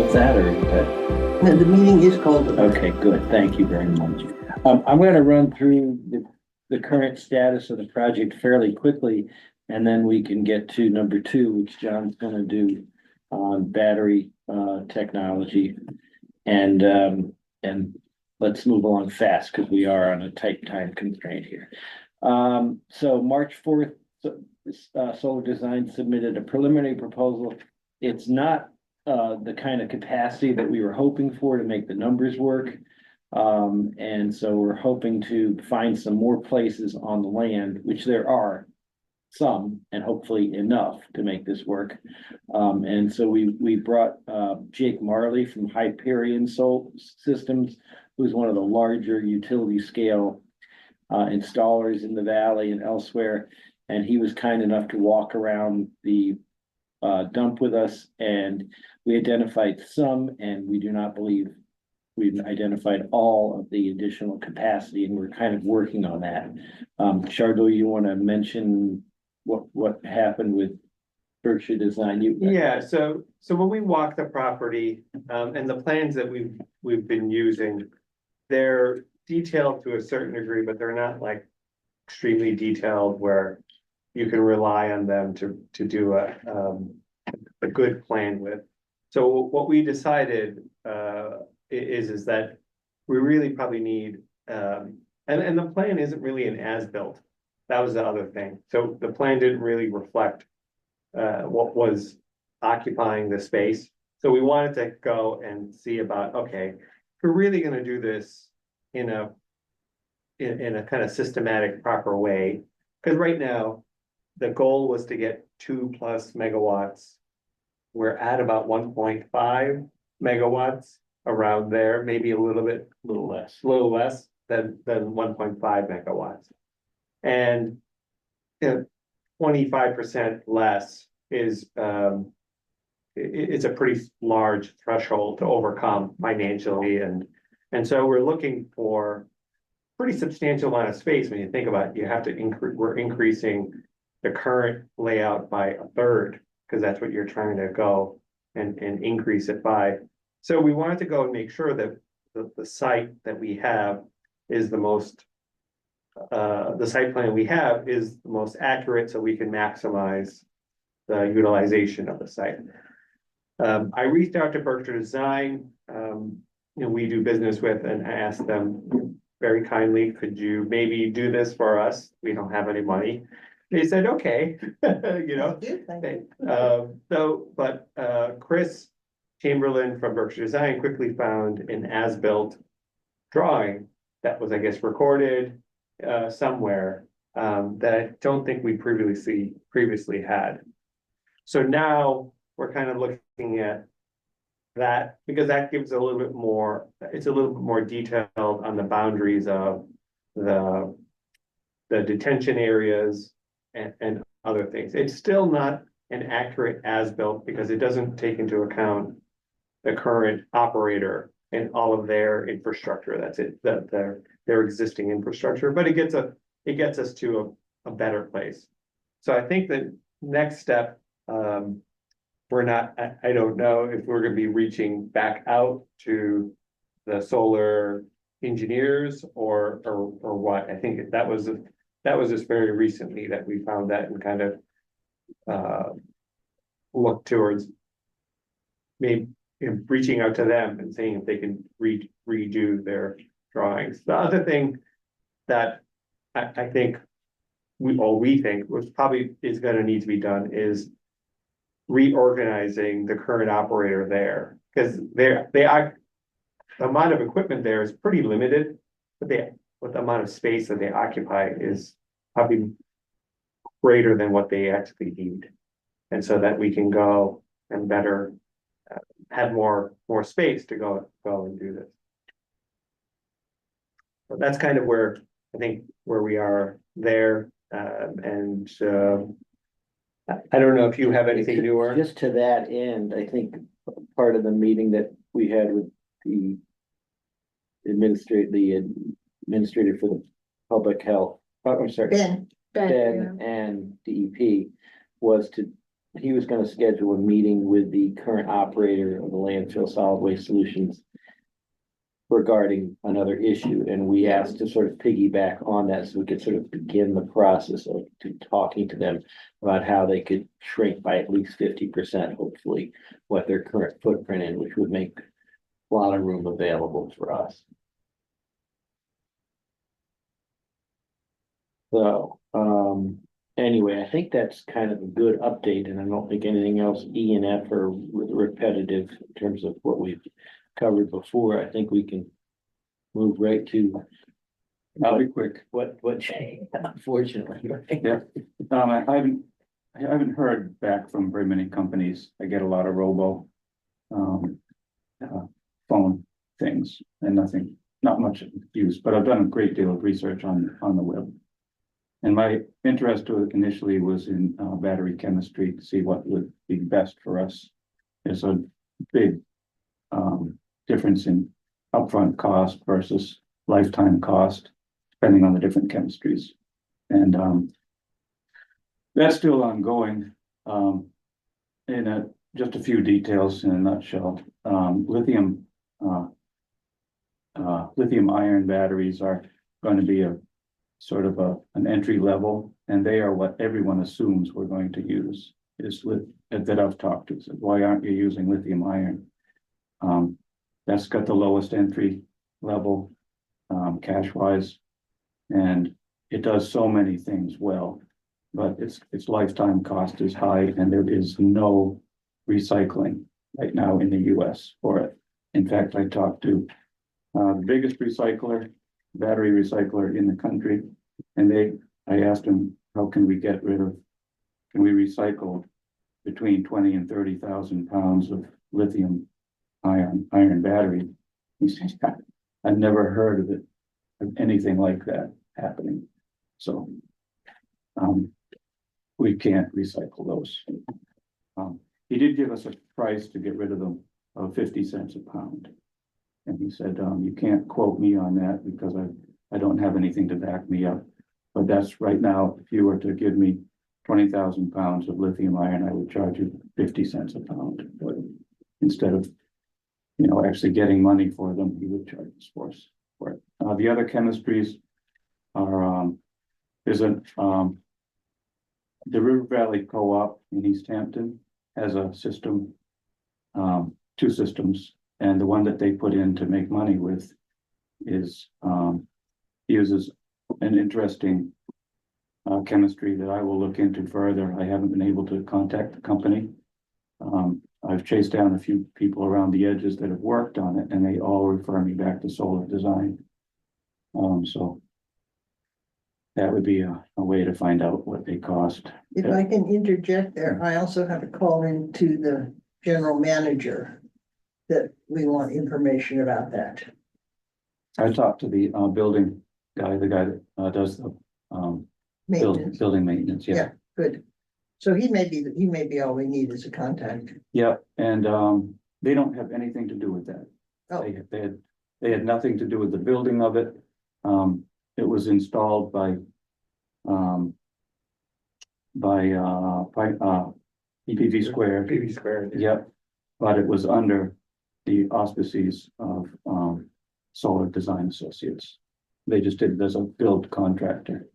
close that or is that? No, the meeting is called. Okay, good. Thank you very much. I'm gonna run through the current status of the project fairly quickly. And then we can get to number two, which John's gonna do on battery, technology. And let's move along fast because we are on a tight time constraint here. So March 4th, Solar Design submitted a preliminary proposal. It's not the kind of capacity that we were hoping for to make the numbers work. And so we're hoping to find some more places on the land, which there are some, and hopefully enough to make this work. And so we brought Jake Marley from Hyperion Sol Systems, who's one of the larger utility scale installers in the valley and elsewhere. And he was kind enough to walk around the dump with us, and we identified some, and we do not believe we've identified all of the additional capacity, and we're kind of working on that. Shardo, you want to mention what happened with Berkshire Design? Yeah, so when we walk the property, and the plans that we've been using, they're detailed to a certain degree, but they're not like extremely detailed where you can rely on them to do a good plan with. So what we decided is that we really probably need and the plan isn't really an as-built. That was the other thing. So the plan didn't really reflect what was occupying the space. So we wanted to go and see about, okay, if we're really going to do this in a kind of systematic, proper way, because right now the goal was to get 2+ megawatts. We're at about 1.5 megawatts around there, maybe a little less than 1.5 megawatts. And 25% less is it's a pretty large threshold to overcome financially, and so we're looking for pretty substantial amount of space. When you think about it, you have to we're increasing the current layout by a third, because that's what you're trying to go and increase it by. So we wanted to go and make sure that the site that we have is the most the site plan we have is the most accurate, so we can maximize the utilization of the site. I reached out to Berkshire Design, we do business with, and I asked them very kindly, could you maybe do this for us? We don't have any money. They said, okay, Chris Chamberlain from Berkshire Design quickly found an as-built drawing that was, I guess, recorded somewhere that I don't think we previously had. So now we're kind of looking at that, because that gives a little bit more, it's a little bit more detailed on the boundaries of the detention areas and other things. It's still not an accurate as-built because it doesn't take into account the current operator and all of their infrastructure. That's it, that their existing infrastructure, but it gets us to a better place. So I think the next step, we're not, I don't know if we're going to be reaching back out to the solar engineers or what. I think that was just very recently that we found that and kind of looked towards maybe reaching out to them and seeing if they can redo their drawings. The other thing that I think we think was probably is going to need to be done is reorganizing the current operator there, because the amount of equipment there is pretty limited, but the amount of space that they occupy is probably greater than what they actually need, and so that we can go and better have more space to go and do this. But that's kind of where I think where we are there, and I don't know if you have anything newer. Just to that end, I think part of the meeting that we had with the administrator for the public health, I'm sorry, Ben, Ben and DEP, was to he was gonna schedule a meeting with the current operator of the landfill solid waste solutions regarding another issue, and we asked to sort of piggyback on that so we could sort of begin the process of talking to them about how they could shrink by at least 50%, hopefully, what their current footprint is, which would make a lot of room available for us. So, anyway, I think that's kind of a good update, and I don't think anything else E and F are repetitive in terms of what we've covered before. I think we can move right to I'll be quick. what unfortunately, right? Yeah. I haven't heard back from very many companies. I get a lot of um, phone things and not much use, but I've done a great deal of research on the web. And my interest initially was in battery chemistry to see what would be best for us. There's a big difference in upfront cost versus lifetime cost, depending on the different chemistries. And that's still ongoing. Just a few details in a nutshell. Lithium ion batteries are going to be a sort of an entry level, and they are what everyone assumes we're going to use. That I've talked to said, why aren't you using lithium iron? That's got the lowest entry level cash wise, and it does so many things well, but its lifetime cost is high, and there is no recycling right now in the US for it. In fact, I talked to the biggest battery recycler in the country, and I asked them, how can we recycle between 20 and 30,000 pounds of lithium iron battery? He said, I've never heard of anything like that happening. So we can't recycle those. He did give us a price to get rid of them of 50 cents a pound. And he said, you can't quote me on that because I don't have anything to back me up. But that's right now, if you were to give me 20,000 pounds of lithium iron, I would charge you 50 cents a pound. But instead of, actually getting money for them, he would charge us for it. The other chemistries are, the River Valley Co-op in East Hampton has a system, 2 systems, and the one that they put in to make money with is uses an interesting chemistry that I will look into further. I haven't been able to contact the company. I've chased down a few people around the edges that have worked on it, and they all refer me back to Solar Design. So that would be a way to find out what they cost. If I can interject there, I also have a call into the general manager that we want information about that. I talked to the building guy, the guy that does the Maintenance. building maintenance. Yeah, good. So he may be all we need as a contact. Yeah, and they don't have anything to do with that. Oh. They had nothing to do with the building of it. It was installed by EPV Squared. PV squared. Yep, but it was under the auspices of Solar Design Associates. They just did it as a build contractor.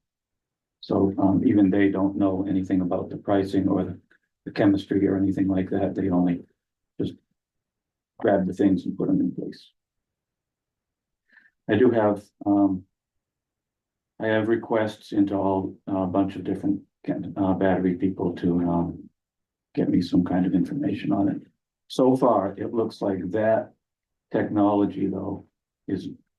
So even they don't know anything about the pricing or the chemistry or anything like that. They only just grab the things and put them in place. I do have I have requests into a bunch of different battery people to get me some kind of information on it. So far, it looks like that technology though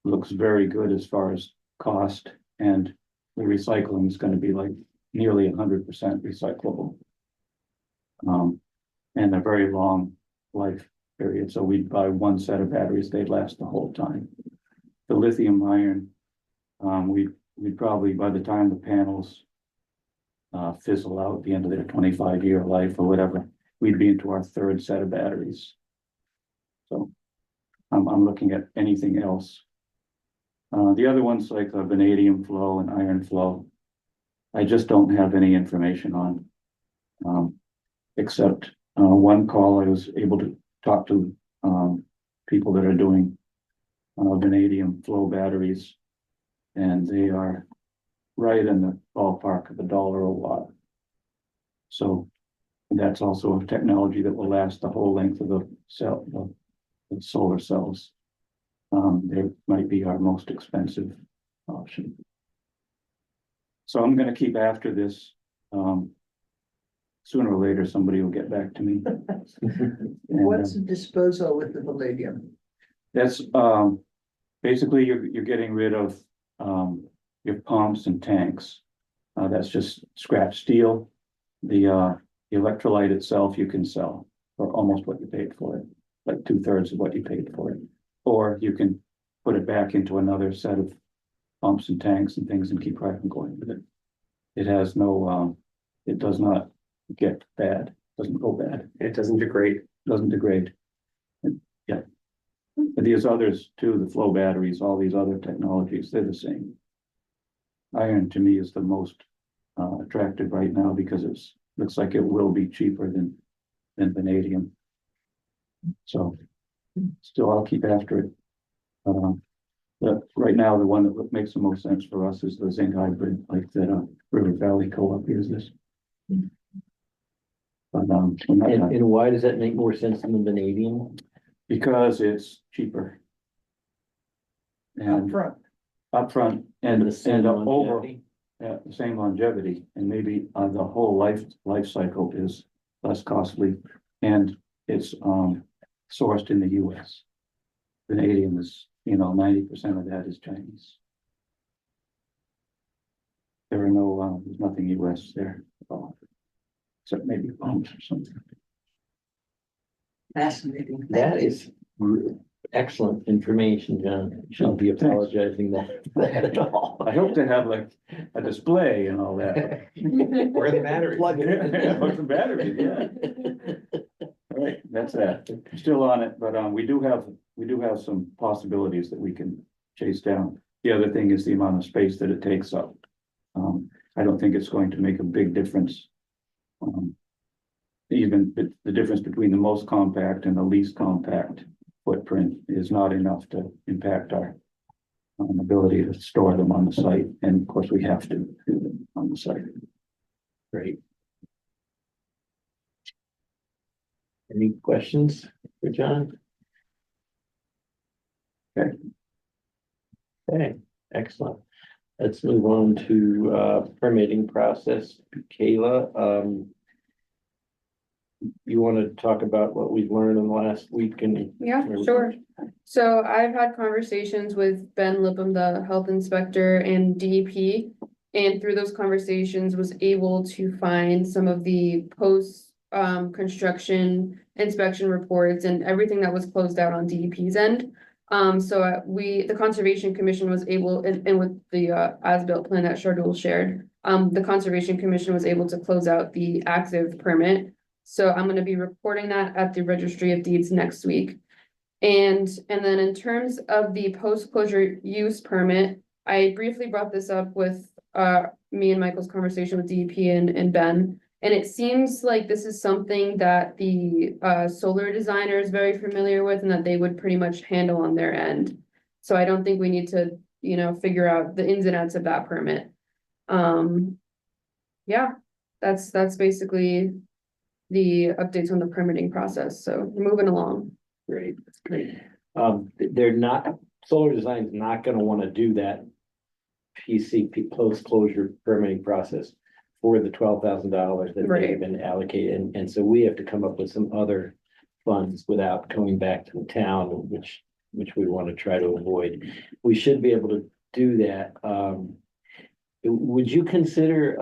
looks very good as far as cost, and the recycling is going to be like nearly 100% recyclable. And a very long life period. So we'd buy one set of batteries, they'd last the whole time. The lithium iron, we'd probably, by the time the panels fizzle out at the end of their 25-year life or whatever, we'd be into our 3rd set of batteries. So I'm looking at anything else. The other ones like the vanadium flow and iron flow, I just don't have any information on. except, one call I was able to talk to, people that are doing vanadium flow batteries. And they are right in the ballpark of $1 a watt. So that's also a technology that will last the whole length of the cell, the solar cells. They might be our most expensive option. So I'm gonna keep after this. Sooner or later, somebody will get back to me. And, What's the disposal with the palladium? that's, basically you're getting rid of, your pumps and tanks. That's just scrap steel. The electrolyte itself you can sell for almost what you paid for it, like 2/3 of what you paid for it. Or you can put it back into another set of pumps and tanks and things and keep right on going with it. It has no, it does not get bad, doesn't go bad, It doesn't degrade. doesn't degrade. Yeah. But these others too, the flow batteries, all these other technologies, they're the same. Iron to me is the most attractive right now because it's, looks like it will be cheaper than vanadium. So still, I'll keep after it. But right now, the one that makes the most sense for us is the zinc hybrid, like that River Valley Co-op uses. But we're not done. And why does that make more sense than the vanadium? Because it's cheaper. And Upfront. and The same and over, longevity? yeah, the same longevity, and maybe the whole life cycle is less costly, and it's sourced in the US. Vanadium is, 90% of that is Chinese. There are no, there's nothing US there at all, except maybe pumps or something. Fascinating. That is excellent information, John. You shouldn't be Thanks. apologizing that at all. I hope to have like a display and all that. Where are the batteries? Plug it in. What's the battery? Yeah. All right, that's that. Still on it, but we do have some possibilities that we can chase down. The other thing is the amount of space that it takes up. I don't think it's going to make a big difference. Even the difference between the most compact and the least compact footprint is not enough to impact our ability to store them on the site. And of course, we have to do them on the site. Great. Any questions for John? Okay, excellent. Let's move on to permitting process. Kayla, you want to talk about what we've learned in the last week and Yeah, sure. So I've had conversations with Ben Lippum, the health inspector, and DEP. And through those conversations was able to find some of the post construction inspection reports and everything that was closed out on DEP's end. So the Conservation Commission was able, and with the as-built plan that Shardul shared, the Conservation Commission was able to close out the active permit. So I'm going to be reporting that at the Registry of Deeds next week. And then in terms of the post-closure use permit, I briefly brought this up with me and Michael's conversation with DEP and Ben. And it seems like this is something that the solar designer is very familiar with and that they would pretty much handle on their end. So I don't think we need to, figure out the ins and outs of that permit. Yeah, that's basically the updates on the permitting process. So we're moving along. great, that's great. Solar Design's not gonna wanna do that PCP post-closure permitting process for the $12,000 that Right. they've been allocated. And so we have to come up with some other funds without going back to the town, which we want to try to avoid. We should be able to do that. Would you consider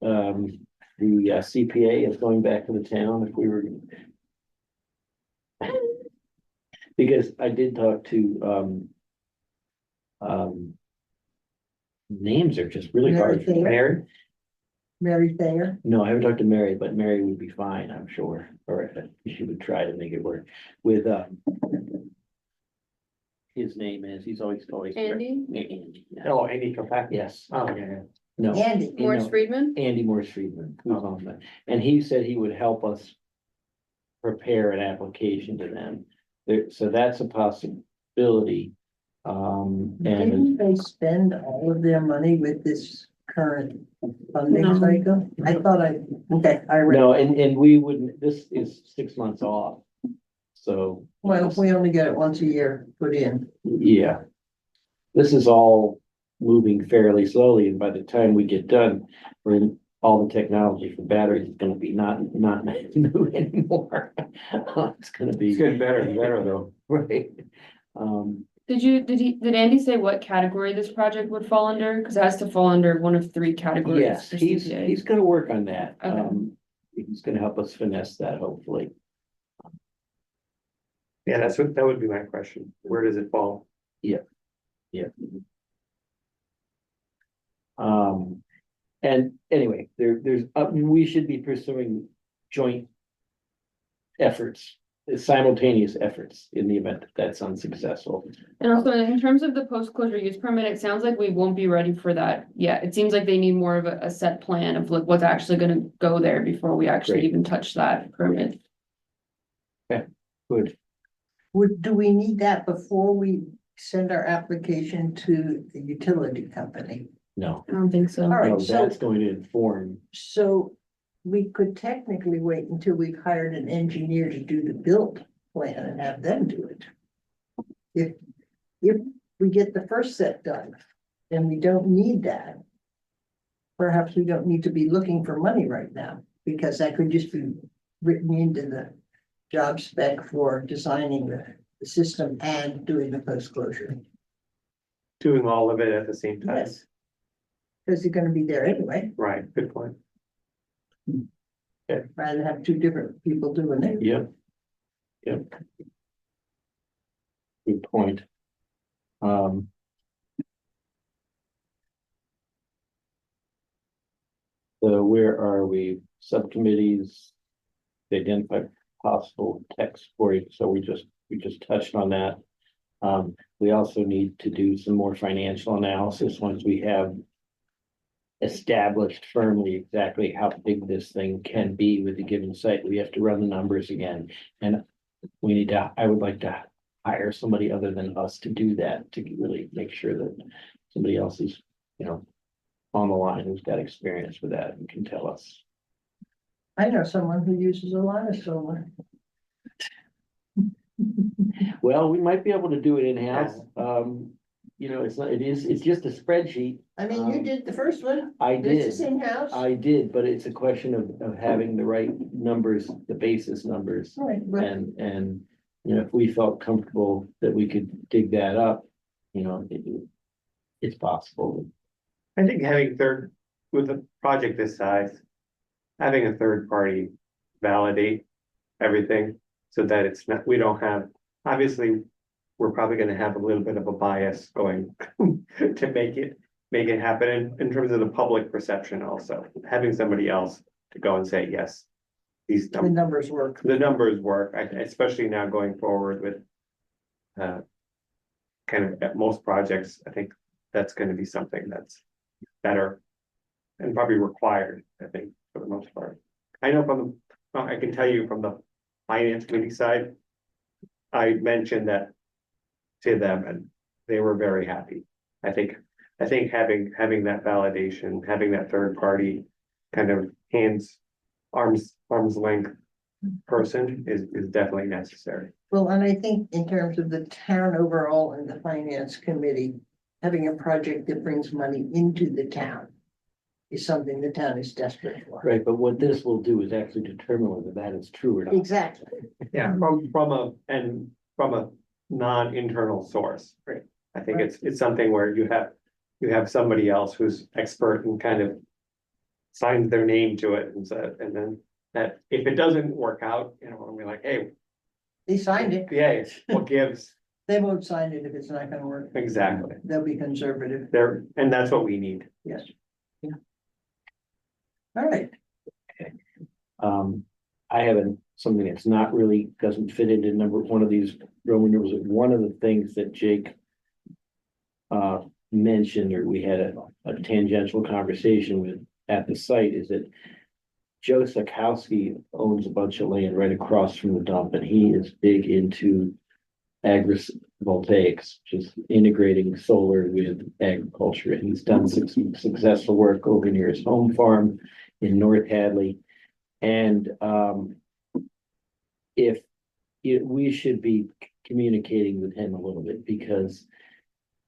the CPA as going back to the town if we were? Because I did talk to names are just really Mary hard. Thayer? Mary Thayer? No, I haven't talked to Mary, but Mary would be fine, I'm sure, or she would try to make it work with his name is, he's always. Andy? Andy, yeah. Oh, Andy Kopak. Yes. Oh, yeah. No. Andy, You Morris know, Friedman? Andy Morris Friedman, who's on that, and he said he would help us prepare an application to them. So that's a possibility. And didn't they spend all of their money with this current funding No. cycle? I thought okay, I read, no, and we wouldn't, this is 6 months off. So. well, if we only get it once a year put in. Yeah. This is all moving fairly slowly, and by the time we get done, all the technology for batteries is gonna be not new anymore. It's gonna It's be, getting better and better though. right? Um, Did Andy say what category this project would fall under? Because it has to fall under one of 3 categories. yes, for he's CPA. gonna work on that. Okay. He's gonna help us finesse that, hopefully. Yeah, that would be my question. Where does it fall? Yeah. And anyway, there's, we should be pursuing joint efforts, simultaneous efforts in the event that that's unsuccessful. And also in terms of the post-closure use permit, it sounds like we won't be ready for that yet. It seems like they need more of a set plan of like what's actually gonna go there before we actually Great. even touch that permit. Good. Do we need that before we send our application to the utility company? No, I don't think so. All right, no, so- that's going to inform. So we could technically wait until we've hired an engineer to do the build plan and have them do it. If we get the first set done, then we don't need that. Perhaps we don't need to be looking for money right now, because that could just be written into the job spec for designing the system and doing the post closure. Doing all of it at the same time? Yes. Because you're gonna be there anyway, Right, good point. rather than have 2 different people doing it. Yep. Yep. Good point. So where are we? Subcommittees. They identify possible text for you, so we just touched on that. We also need to do some more financial analysis once we have established firmly exactly how big this thing can be with a given site. We have to run the numbers again. And I would like to hire somebody other than us to do that, to really make sure that somebody else is, on the line who's got experience with that and can tell us. I know someone who uses a lot of solar. Well, we might be able to do it in-house. It's just a spreadsheet. I mean, you did the first one, I this is did, in-house. I did, but it's a question of having the right numbers, the basis numbers. Right, well, And, if we felt comfortable that we could dig that up, it's possible. I think with a project this size, having a third party validate everything so that it's not, we don't have, obviously, we're probably gonna have a little bit of a bias going to make it happen in terms of the public perception also, having somebody else to go and say, yes, these the numbers work. the numbers work, especially now going forward with kind of at most projects, I think that's gonna be something that's better and probably required, I think, for the most part. I know I can tell you from the finance committee side, I mentioned that to them and they were very happy. I think having that validation, having that third party kind of arm's length person is definitely necessary. Well, and I think in terms of the town overall and the finance committee, having a project that brings money into the town is something the town is desperate for. Right, but what this will do is actually determine whether that is true or not. Exactly. Yeah, from a non-internal source. Right. I think it's something where you have somebody else who's expert and kind of signs their name to it and then that if it doesn't work out, we're like, hey, They signed it. yeah, it's what gives. They won't sign it if it's not gonna work. Exactly. They'll be conservative. And that's what we need. Yes. Yeah. All right. I have something that's not really, doesn't fit into one of these Roman numbers. One of the things that Jake mentioned, or we had a tangential conversation with at the site, is that Joe Sakowski owns a bunch of land right across from the dump, and he is big into agrivoltaics, just integrating solar with agriculture. And he's done some successful work over near his home farm in North Hadley. And we should be communicating with him a little bit, because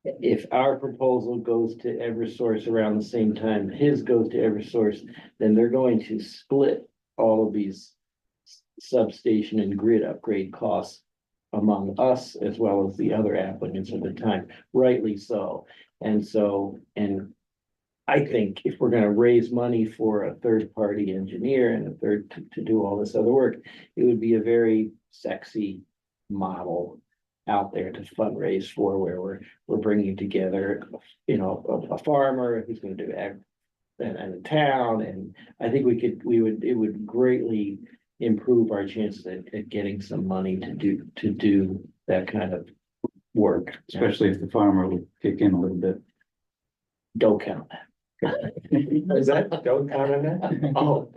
if our proposal goes to Eversource around the same time his goes to Eversource, then they're going to split all of these substation and grid upgrade costs among us as well as the other applicants at the time, rightly so. And I think if we're gonna raise money for a third-party engineer and a third to do all this other work, it would be a very sexy model out there to fundraise for, where we're bringing together, a farmer who's gonna do ag and a town, and I think it would greatly improve our chances at getting some money to do that kind of work. Especially if the farmer would kick in a little bit. Don't count that. Is that, don't count on that? Oh,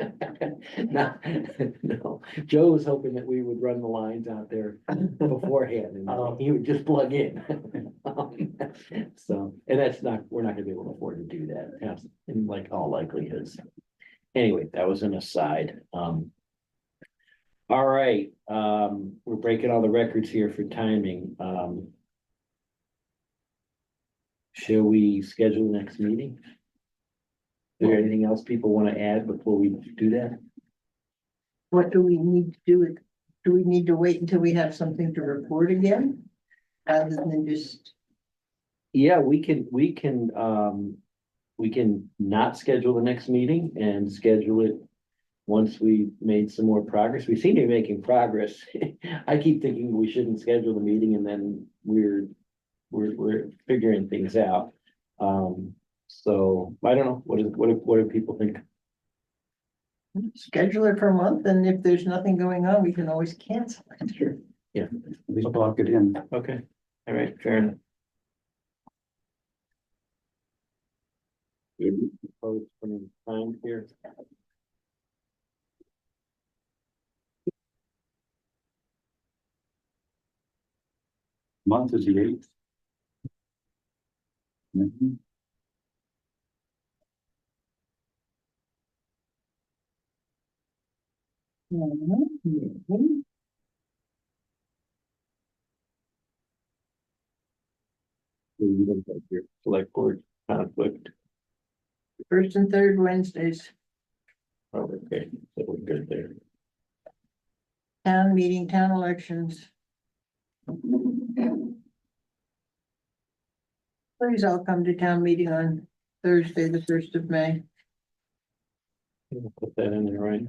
No, Joe was hoping that we would run the lines out there beforehand Oh. and he would just plug in. So, and we're not gonna be able to afford to do that, in like all likelihood. Anyway, that was an aside. All right, we're breaking all the records here for timing. Shall we schedule the next meeting? Is there anything else people want to add before we do that? What do we need to do? Do we need to wait until we have something to report again? Rather than just, Yeah, we can not schedule the next meeting and schedule it once we made some more progress. We seem to be making progress. I keep thinking we shouldn't schedule the meeting, and then we're figuring things out. So I don't know, what do people think? schedule it for a month, and if there's nothing going on, we can always cancel it. Sure. At least block it in. Okay, all right, fair enough. You propose some time here. Month is the 8th. Mhm. Mhm. You don't have your select board conflict. First and third Wednesdays, Oh, okay, so we're good there. town meeting, town elections. Please all come to town meeting on Thursday, the 1st of May. We'll put that in there, right?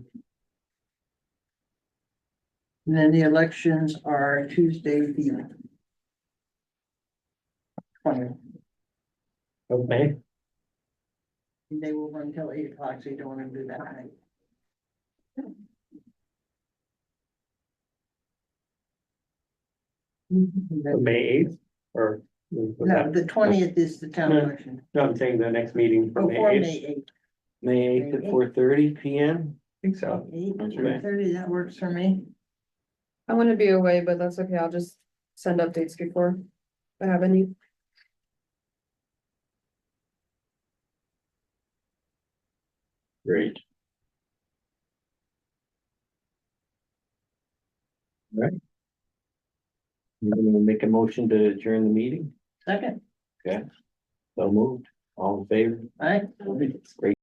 And then the elections are Tuesday, the 20th. okay. They will run till 8 o'clock, so you don't want to do that night. May 8th, or? No, the 20th is the town No. election, No, I'm saying the next meeting for May before 8th. May 8th. May 8th at 4:30 PM. I think so. 8:30, that works for me. I'm gonna be away, but that's okay. I'll just send updates before I have any. Great. All right. You're gonna make a motion to adjourn the meeting, Second, so moved, all in favor? all right. Great.